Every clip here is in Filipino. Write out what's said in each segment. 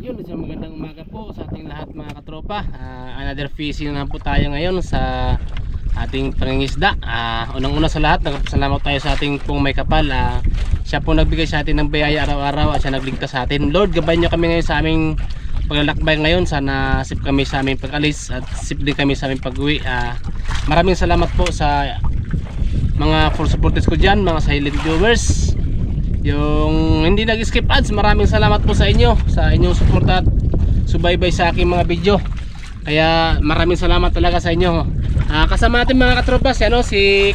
Yun, isang magandang umaga po sa ating lahat mga katropa. Another fishing na po tayo ngayon sa ating pangingisda. Unang-una sa lahat, nagpasalamat tayo sa ating pong may kapal. Siya po nagbigay sa atin ng biyaya araw-araw at siya nagligtas sa atin. Lord, gabayan niyo kami ngayon sa aming paglalakbay ngayon. Sana sip kami sa aming pag-alis at sip din kami sa aming pag-uwi. Maraming salamat po sa mga full supporters ko dyan, mga silent viewers, yung hindi nag-skip ads. Maraming salamat po sa inyo, sa inyong support at subaybay sa aking mga video. Kaya maraming salamat talaga sa inyo. Kasama natin mga katropa si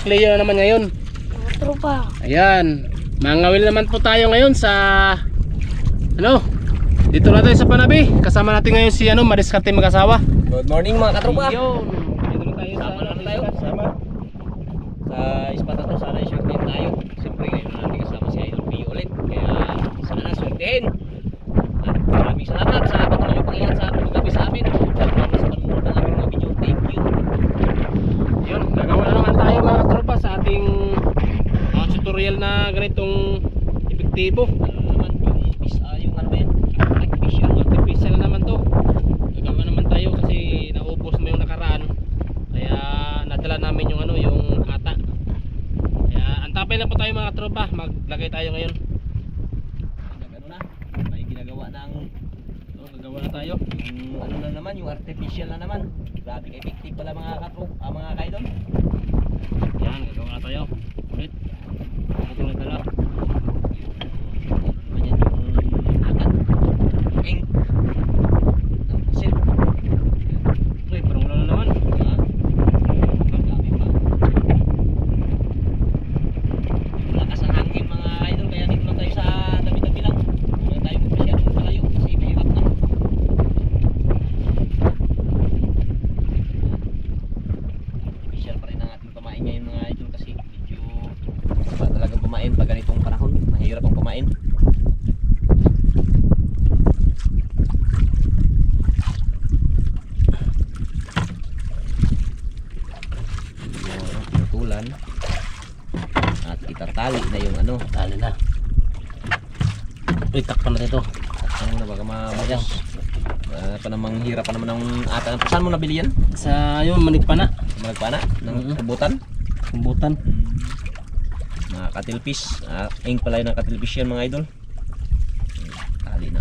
Cleo naman ngayon. Mga tropa. Ayan, mangawil naman po tayo ngayon sa dito na tayo sa Panabi. Kasama natin ngayon si Madiskarte mag-asawa. Good morning mga katropa. Yun, dito na tayo Sama na tayo. Sama. Sa ispat na to, sana i-short din tayo. Siyempre ngayon na natin kasama si Idol Pio ulit. Kaya sana shorthin. At maraming salamat sa patuloy yung pag-iyan sa paggabi sa amin. Salamat sa panonood ng aming mga video. Thank you. Yun, gagawa na naman tayo mga tropa sa ating tutorial na ganitong epektibo. Ano naman yung ano ba yan? Artificial na naman to. Gagawa naman tayo kasi naubos mo yung nakaraan. Kaya nadala namin yung yung ata. Kaya antapay na po tayo mga tropa. Maglagay tayo ngayon. Ano na? May ginagawa ng Gagawa na tayo. yung ano na naman, yung artificial na naman. Grabe effective pala mga katropa, mga kaidol. Yan, gagawa na tayo. Ulit. Ito na dala. Ganyan yung agat. Ink. Sil. Uy, parang wala na naman. Grabe pa. Yung lakas ng hangin mga idol, kaya dito lang tayo sa tabi-tabi lang. Huwag tayo masyadong malayo kasi mahirap na. Official pa rin ang ating pamain ngayon mga idol kasi medyo ba talagang pamain pag ganitong panahon. Mahirap ang pamain. Tulan at itatali na yung Tali na. Uy, takpan natin ito. takpan mo na baka mamayang pa namang hirap pa naman ng ata. Saan mo nabili yan? Sa yun, manigpana. Malagpana ng Mhm. kubutan. Kumbutan. Mga katilpis, ink pala yun ng katilpis yan mga idol. Tali na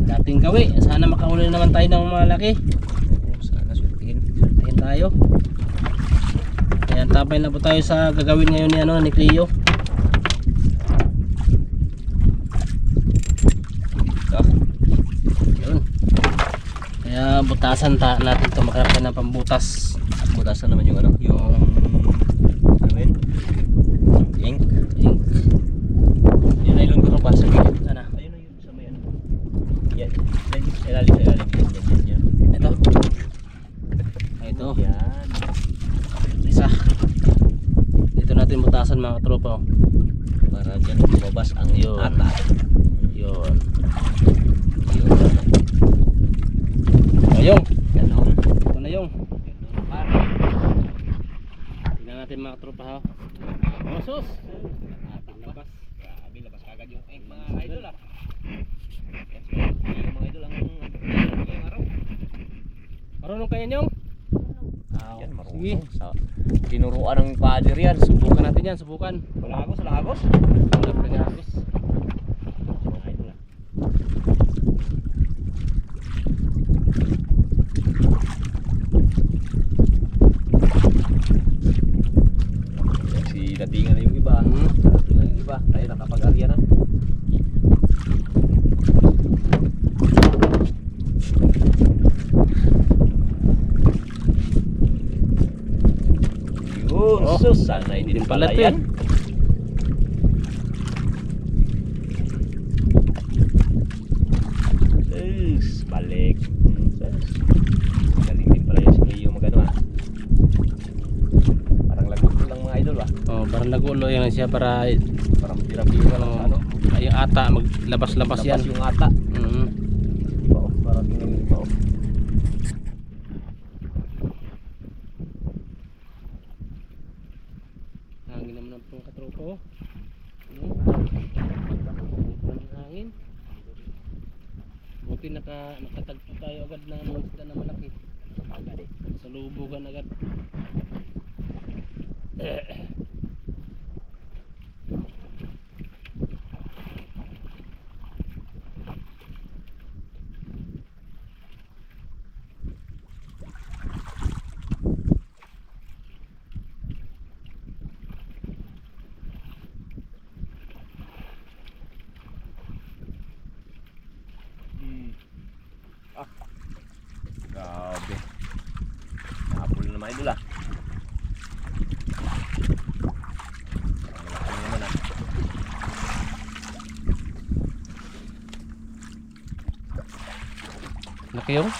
Dating gawi. Sana makahuli naman tayo ng malaki. sana swertihin. Tingin tayo. Kaya tabay na po tayo sa gagawin ngayon ni Cleo. Yun. Kaya butasan natin ito, maghanap ng pambutas. Butasan naman yung yung ano yun? Ink. Ink. Yung nylon ko pa sa gilid. Sana. Ayun na yun sa may yan. Ilalim. Yan. Ito. Ito. Yan. Isa. Dito natin butasan mga tropa. Para dyan lumabas ang Yun. ata. Yun. Ayong. Ganon. Ito na yung. Para. Tingnan natin mga tropa ha. Oh, sus. Labas. Grabe, labas kagad yung ink mga idol Yung mga idol ang araw. Marunong kaya nyong? Yan, Sige. marunong. Sa tinuruan ng father yan. Subukan natin yan, subukan. Salagos. Wala pa rin hagos. Mga idol Si datingan na yung iba. Datingan na yung iba. Tayo nakapag-arya na. Yun, Oh, sus. Sana hindi din pala pala to yan. Balik. Galing din pala yan si Cleo Parang lagot lang mga idol Oh, parang nagulo yan siya para Parang pira-pira lang ay ata maglabas-labas yan. Labas yung ata. Mhm. Parang tingnan yung iba. Hangin naman ang mga katropa oh. Ano? Ang hangin. Buti nakatagpo tayo agad ng mga isda na malaki. Sa lubugan agad. Grabe. Nahabol na naman idol ah. Malaki naman ah. Laki yung?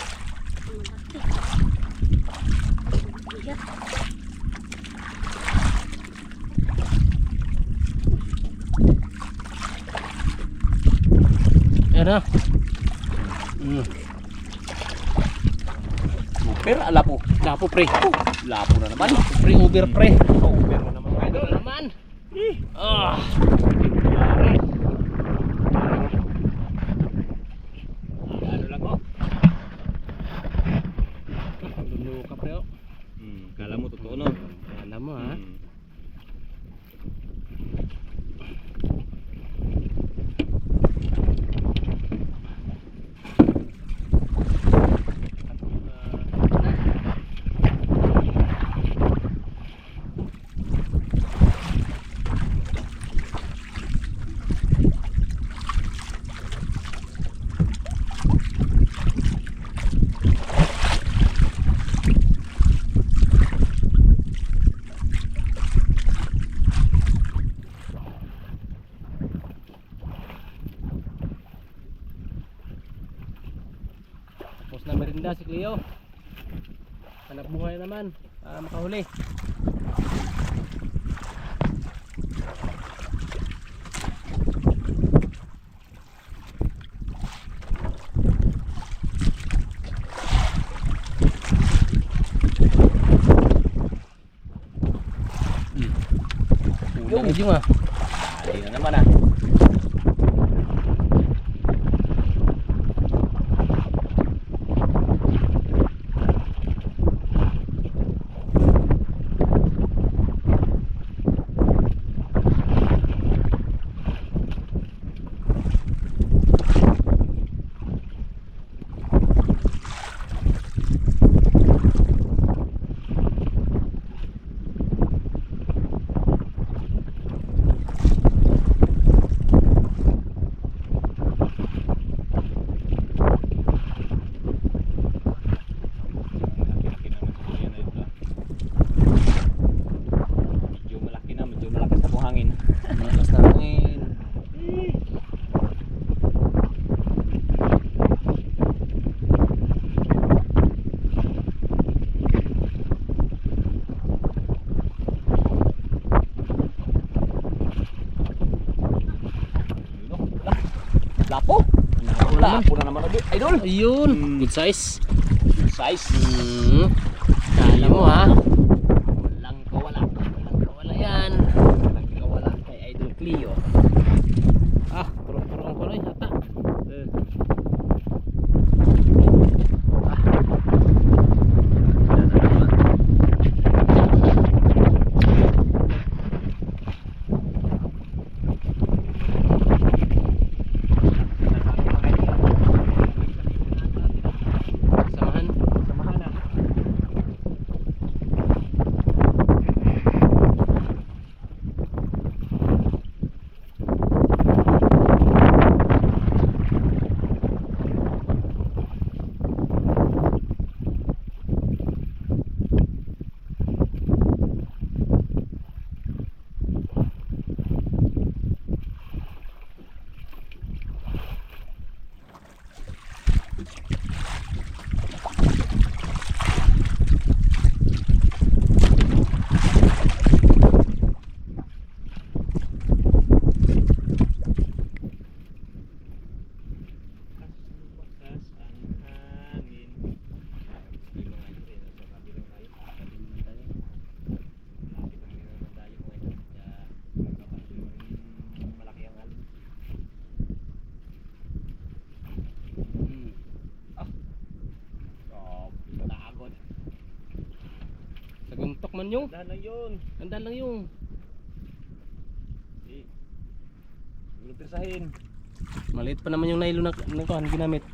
Ayan na. Super, lapo. Lapo pre. Lapo na naman. Pre, over pre. Super na naman mga idol. Naman. Ah. Ano lang oh. Luluka pre oh. Kala mo totoo no? Alam mo ha. Tapos na merinda si Cleo. Hanap buhay naman para makahuli. Ulang ujung ah. Hindi na naman ah. Malakas na hangin. Lapo. Lapo na naman idol. Ayun, good size. Size. Kala mo ha. Walang kawala. Wala yan. Walang kawala kay Idol Cleo. Ah, purong kuloy hata. Samahan. Samahan na. naman yung. Dahan lang yun. Ganda lang yung. Hindi pirsahin. Maliit pa naman yung nylon na ginamit.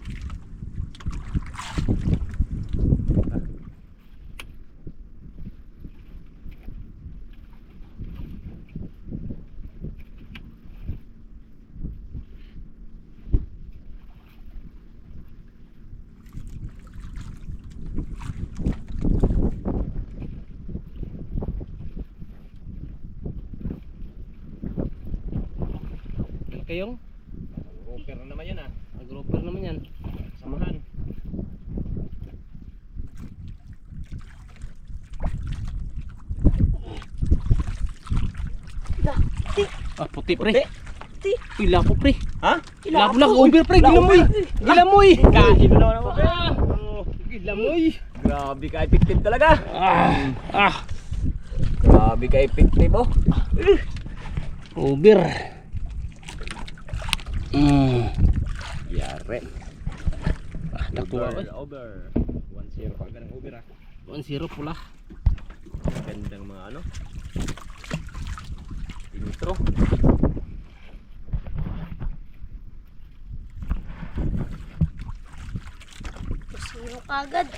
Kayong Grouper na naman yan ah. grouper naman yan. Samahan. Ah, puti pre. Puti. Pila po pre. Ha? Labo lang over pre, gilamoy. Gilamoy. Kain na naman ako. Gilamoy. Grabe ka effective talaga. Ah. Grabe ka effective oh. Over. Yare. Ah, nakuha ba? Over. 1-0 pag ganang over ah. 1-0 pula. Gandang mga ano. Intro. Sino kagad?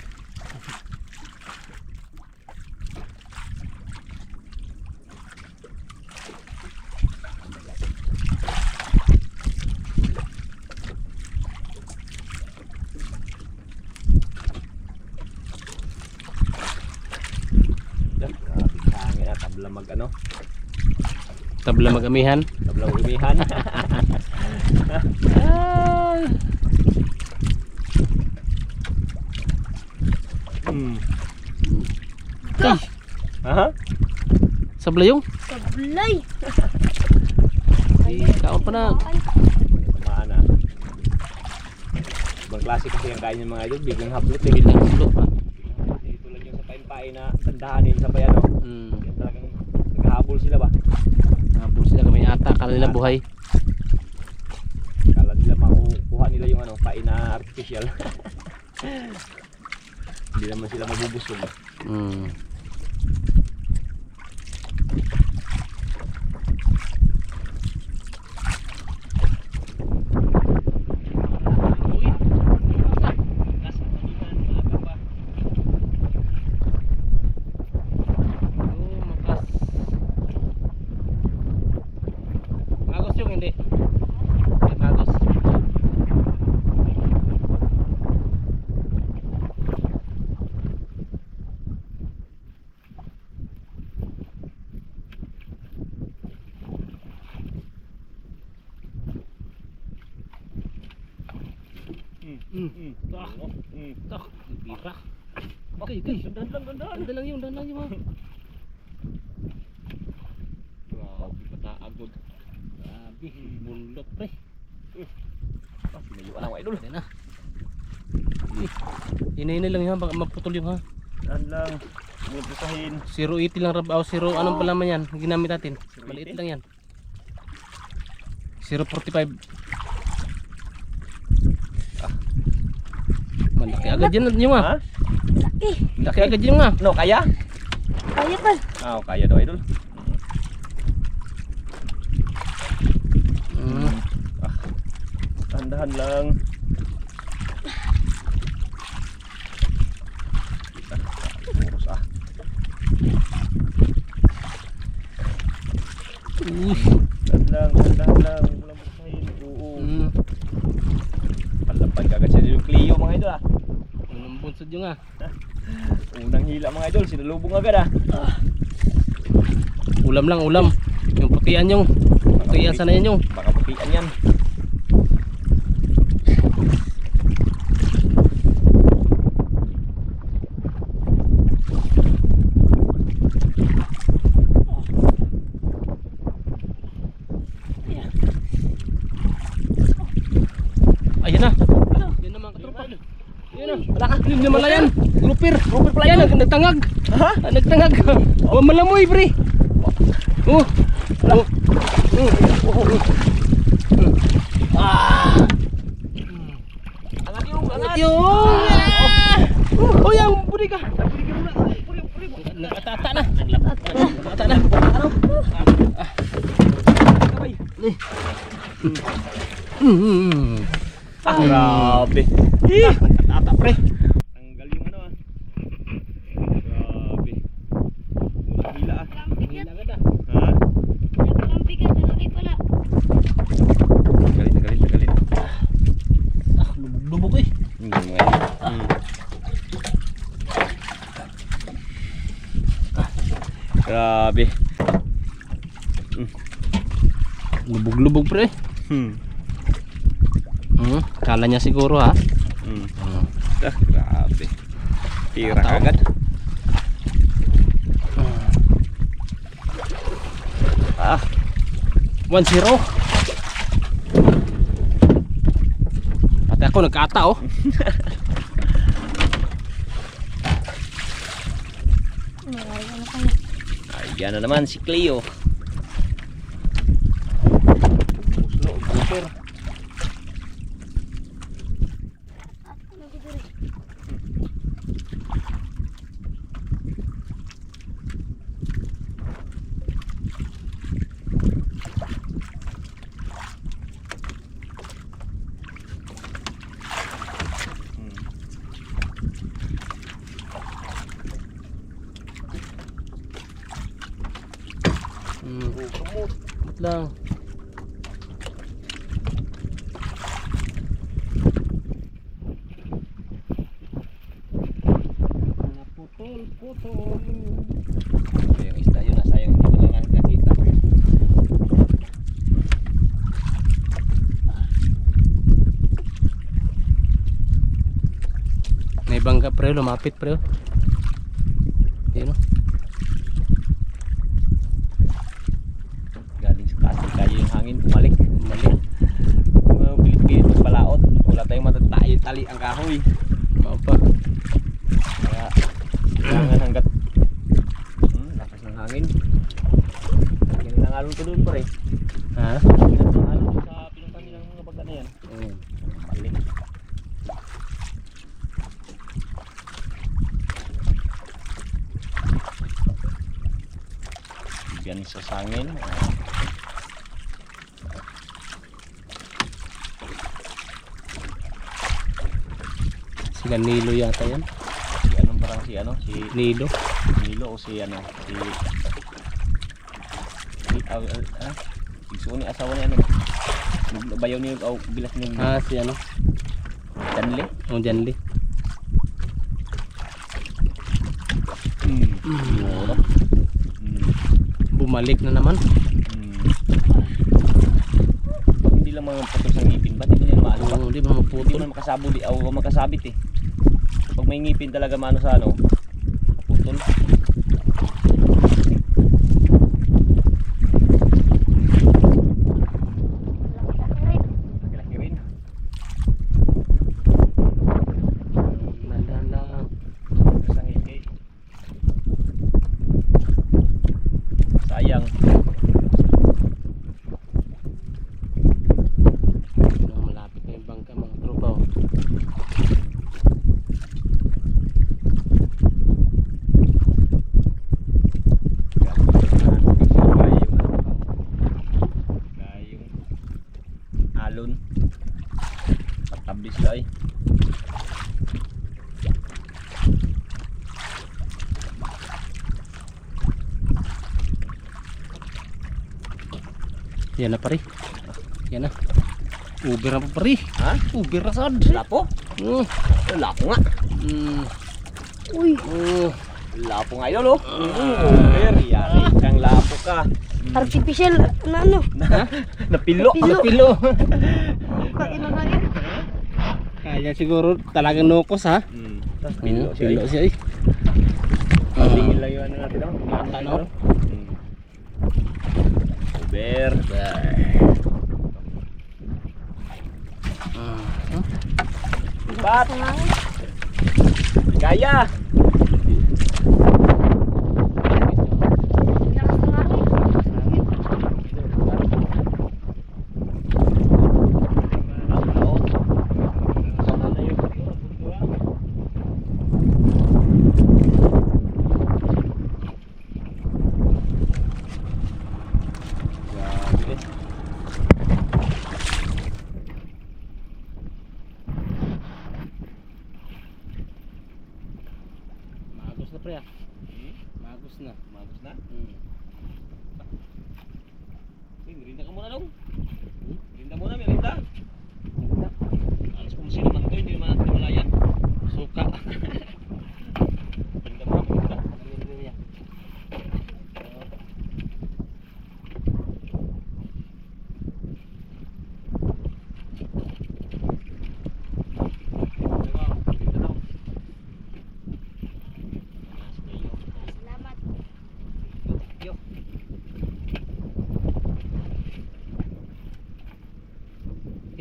Grabe hangin ah. Tabla mag ano. Tabla magamihan. Tabla umihan. Ay, Aha. sablayong. Sablay. Ikaw pa na. Mana. Ibang klase kasi ang kain ng mga idol, biglang hablot eh. Bilang sulok pa. Ito lang yung sa pain-pain na tandahanin sa bayan oh. Yan talagang naghahabol sila ba? Habol sila kami ata kanila buhay. Kala nila makukuha nila yung ano, pain na artificial. Hindi naman sila mabubusog. Magos yung hindi. Magos. Tak, bira. Okay, okay. Ganda lang yung ha. Grabe pataagod. Grabe, bulot pre. Sinayuan ako idol. Yan na. Inay lang yun ha, baka maputol yung ha. Yan lang. Mulusahin. 080 lang rab, 0 anong palaman yan, ginamit natin. Maliit lang yan. 045. Malaki agad yan yung ha. Ha? Laki. Laki agad yung ha. No, kaya? Kaya pa. Ah, kaya daw idol. Tandahan lang. Urus ah. Tandahan lang. Walang busahin. Oo. Palapad kagad siya yung Clio mga idol ah. Unang bunsod yung ha. Unang hila mga idol, sinalubong agad ah. Ulam lang, ulam. Yung putian yung. Putian sana yan yung. Baka putian yan. Ayan na. Yan na mga katropa. Yan na. Wala ka. Yun naman yan. Grouper. Grouper pala yan. Nagtangag. Ha? Nagtangag. Oh, malamoy pre. Oh. Oh. Angat yung, Angat yung. Oh, yang budi ka. Nagkatata na. Kita na. Ano? Kamay. Grabe. Tata pre. Tanggal yung ano ah. Grabe. Murang hila ah. Hila agad ah. Ha? Ang bigat, malaki pala. Galit. Lubog eh. Grabe. Lubog pre. Kala niya siguro ha. Grabe. Tira Tataw. agad. Ah, 1-0. Pati ako nagkata oh. ayan na naman si Cleo. Puslo, grouper. Kamot lang. Putol. Yung isda yun, sayang hindi ko na lang nakita. May bangka pre, lumapit pre. Yun oh. Galing sa kasi kayo yung hangin, bumalik. Pilit-pilit magpalaot. Wala tayong matatali ang kahoy. Mau pa. Kaya kailangan hanggat lakas ng hangin. Ganun ang alon ko doon pa rin. Ha? Ganun ang alon sa pinuntan nilang mga bagka na yan. Balik. Bigyan sa sangin. Si Nilo yata yan. Si anong parang si ano? Si Nilo. Nilo o si ano? Si Suni asawa niya ano? Bayaw niyo o bilas niyo. Si ano? Danli. Oh, Janli. Mura. Bumalik na naman. Pag hindi lang mga putol sa ngipin, ba't hindi yan maano pa? Hindi ba Hindi maputol? man makasabot o makasabit eh. Pag may ngipin talaga maano sa ano, putol. Laki rin. Dahan lang. Sa ngipin. Sayang. Malapit na yung bangka mga tropa oh. Gayong alon. Patabi sila ay. Yan na pare. Yan na. Uber na pa pare. Ha? Uber na sad. Lapo? Lapo nga. Uy, Lapo nga yun, oh. Yari kang lapo ka. artificial na ano. Napilo. Pilo. Kain na kain. Kaya siguro talagang nukos ha. Tapos pilo siya. Pilo siya eh. Tingin lang yung ano natin, oh. Ano? Uber. Bat. Gaya.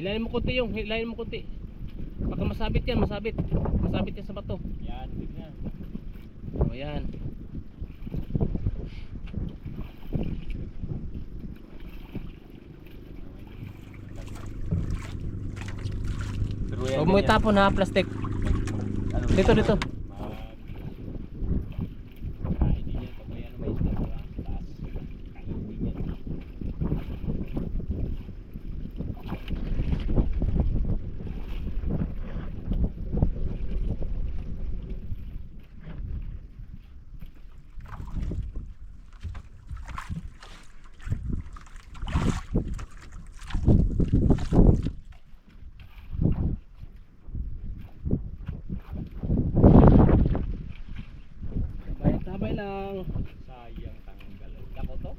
Hilahin mo konti yung, hilahin mo konti. Baka masabit yan, masabit. Masabit yan sa bato. Yan, tignan. O yan. Pero Huwag mo itapon ha, plastic. Ano, Dito, dito. Kain din yan pag may ano, may isda sa taas. Kain din yan. Sabay lang. Sayang tanggal. Dako to?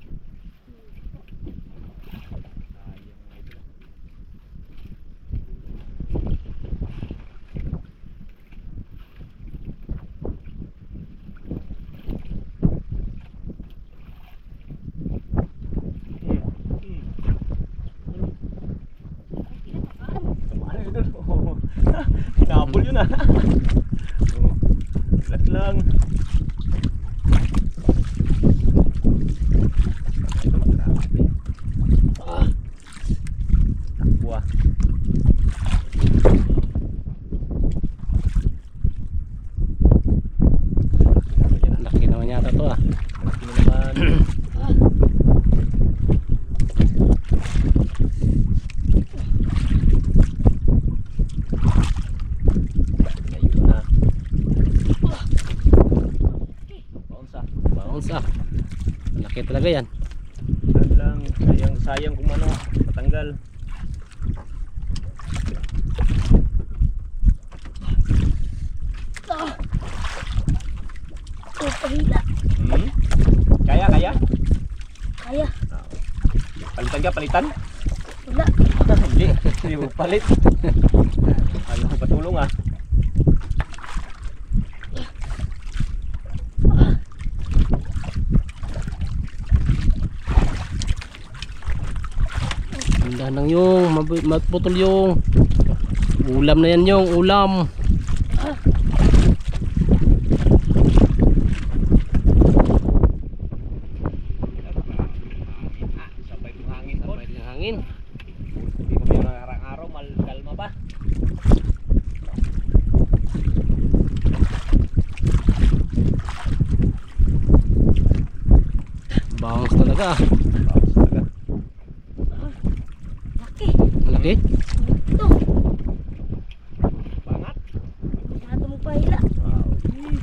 Sayang mga ito. Ano yun? Kinabol yun ah. Ilat lang. Takwa. Laki naman yata to ah. Laki na naman. Ayun na. Paunsa. Bounce ah. Laki talaga yan. Yan lang. Sayang kung ano. Matanggal. Ito, pahila. Hmm? Kaya, kaya? Kaya. Palitan ka, palitan? Wala. Hindi. Hindi mo palit. Ayaw ko patulong ah. Ganda nang yung, maputol yung. Ulam na yan yung, ulam. Sabay ng hangin po. Sabay ng hangin. Hindi ko meron araw-araw, kalma ba? Bounce talaga ah. Bawas talaga. Laki. Malaki. Ito. Bangat. Mato mo pahila. Wow. Yun.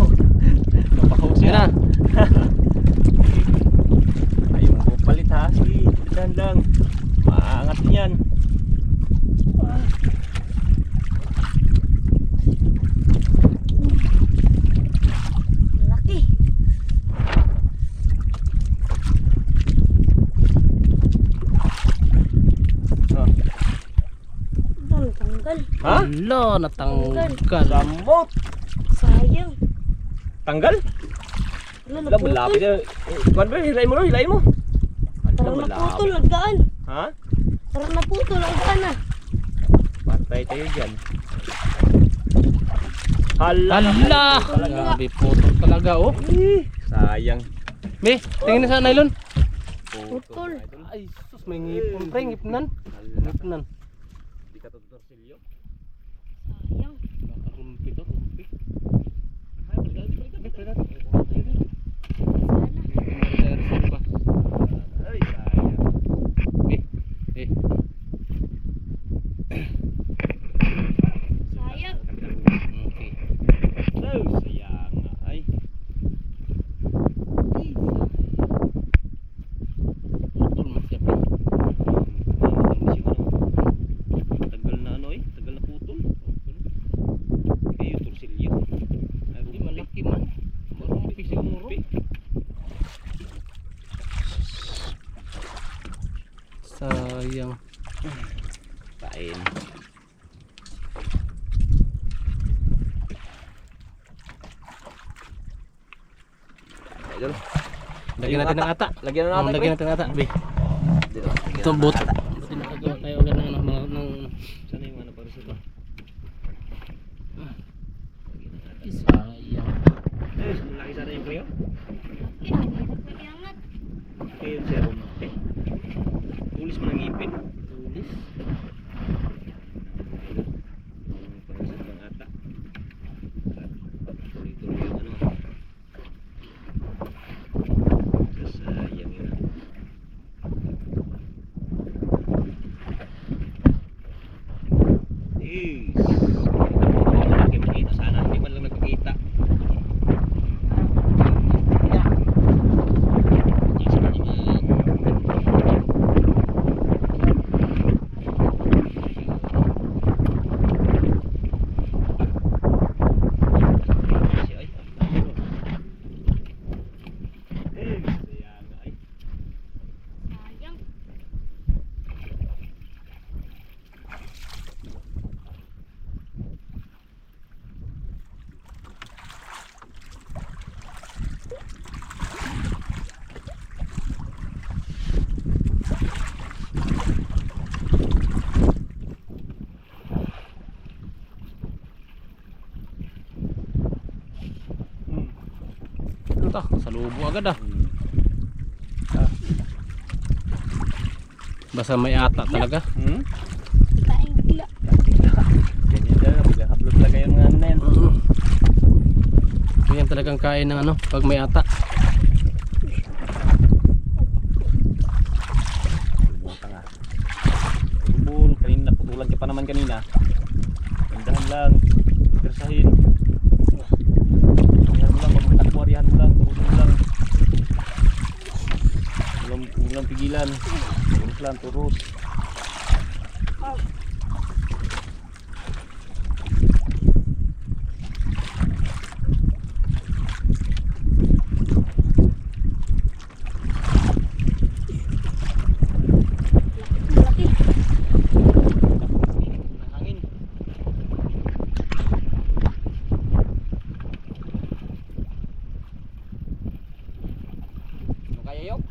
Napakaw Yan siya. na. Ayaw mo palit ha. Sige, palitan lang. Maangat yan. Laki. Oh. Ito, natanggal. Ha? Hala, natanggal. Samot. Sayang. Tanggal? Wala, Wala, malapit naputol. na. Kuwan ba? Hilahin mo no, hilahin mo. Parang Wala, naputol, malapit. nagdaan. Ha? Parang naputol, nagdaan na. Patay tayo dyan. Hala. Hala. Talaga. Grabe, putol talaga oh. Sayang. Be, tingin na sa nylon. Putol. Ay, sus, may ngipon pre, ngipnan. Hala. Ngipnan. Di ka to torsilyo. Sayang. Baka rumpi to, rumpi. Ay, palitan, palitan. Sana. Ay, sayang. Eh, Sayang. okay. Oh, sayang nga. Ay. Putol mo siya pre. Tagal na ano eh. Tagal Sayang. Kain. Idol. Lagyan natin ng ata. Lagyan na natin. Lagyan natin ng ata. Be. Dito. Ito but. Buti nakagawa tayo agad ng Sana yung ano para sa ito. sayang. Laki sana yung priyo. Eh, hindi nagpakiangat. Okay yung serum. Okay. Tulis mo ng ngipin. Tulis. Para sa ibang ata. Tuloy-tuloy yung ano. Sayang yun. Yes. Malaki makita sana. Hindi man lang nagpakita. Yes, naman. Si ay. Sayang ay. Sayang. Ito, salubo agad ah. Basta may ata talaga. Kain bigla. Ganyan lang, bigla-hablot talaga yung mga ano na yan. Ganyan talagang kain ng ano, pag may ata. Bumunta nga. Bul, kanina naputulan ka pa naman kanina. Tandahan lang, pagkersahin. Arihan mo lang, pag may takbo, arihan mo lang, turusin mo lang. Walang pigilan. Turus lang, turus. Malaki. Hangin. Ano kaya yok?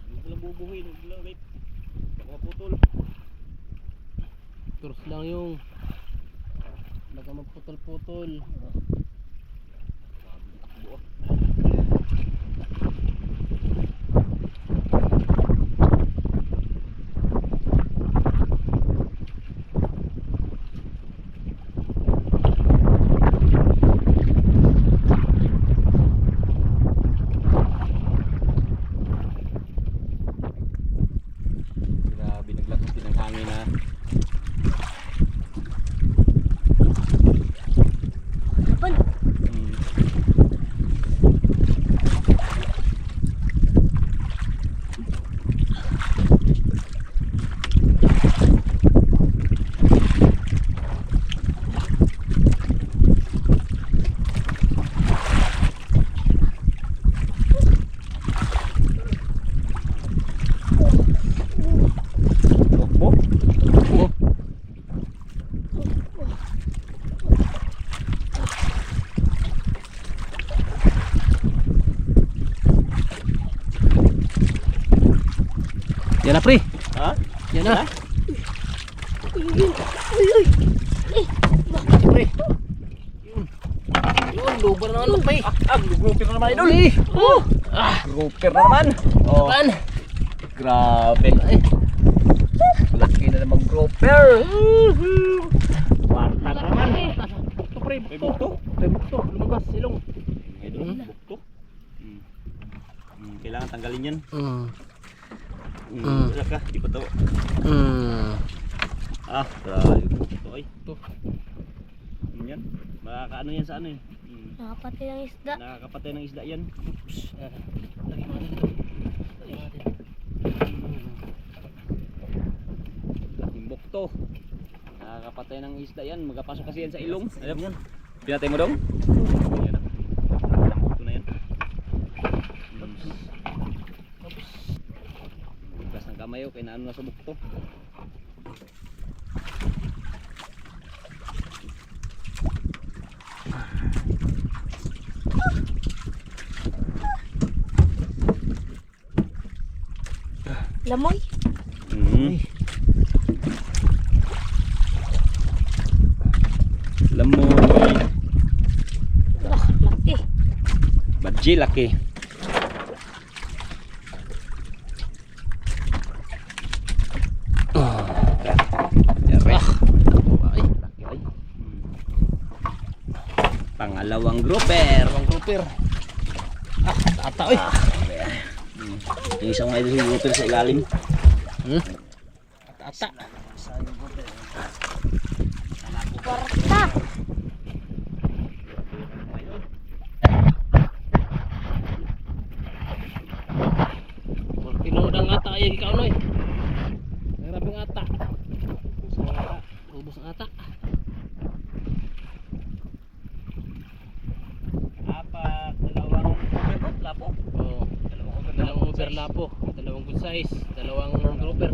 Huwag lang bubuhin, huwag lang wait. Baka maputol. Terus lang yung baka magputol-putol. Buo. Grabe, naglakas din ang hangin na. Kapan? Tukbo. Oh, yan na pre. Ha? Yan na. Uy, uy. Pre. Yun, lubar na ano pa eh. Grouper na naman idol. Oh. Grouper na naman. Oh, Pan. grabe. Laki na naman grouper. Kwarta na naman. Ito pre, May bukto. bukto. May bukto, lumabas silong. Idol, bukto. Kailangan tanggalin yan. Wala ka, di pa to. Grabe bukto ay. Ito. Yan. Makakaano yan sa ano eh. Nakapatay ang isda. Nakakapatay ng isda yan. Lagyan natin ito. Lagyan natin. Laking bukto. Nakakapatay ng isda yan. Magapasok kasi yan sa ilong. Alam yan. Pinatay mo dong? Yan na. Bukto na yan. Kamayo kay naano na subok to. Lamoy. Lamoy. Laki. Badji laki. Pangalawang grouper. Ata oy. Yung isang idol yung grouper sa ilalim. Ata. Kwarta. Tinudang ata ay ikaw noy. Grabe ng ata. Ubos ang ata. Apat, dalawang overload lapo. Oh, dalawang overlapo, dalawang good size, dalawang grouper.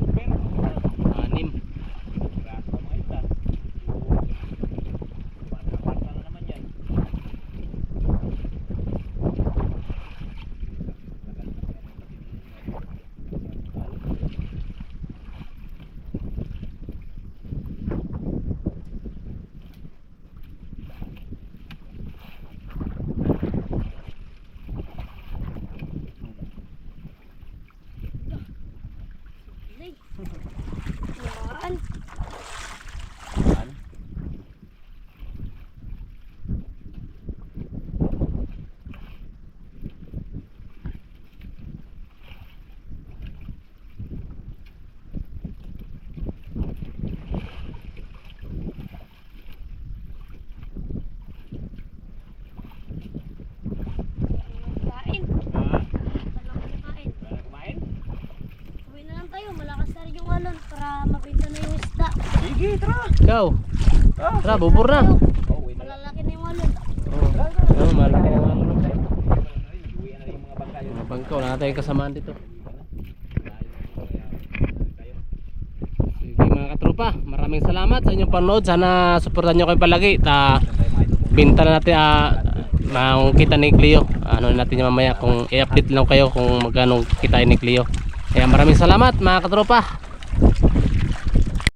6. Yan. Kain. Walang kain. Uwi na lang tayo. Malakas na rin yung alon para mabenta na yung isda. Sige, tara. Ikaw. Tara, bubur na. Malalaki na yung alon. Oh, malaki na mga Uwi na yung mga bangka yun. mga bangka. Wala na tayong kasamaan dito. Sige mga katropa, maraming salamat sa inyong panood. Sana supportan nyo kayo palagi. Binta na natin ang kita ni Cleo. Ano natin yung mamaya kung i-update lang kayo kung magkano kita ni Cleo. Kaya maraming salamat mga katropa.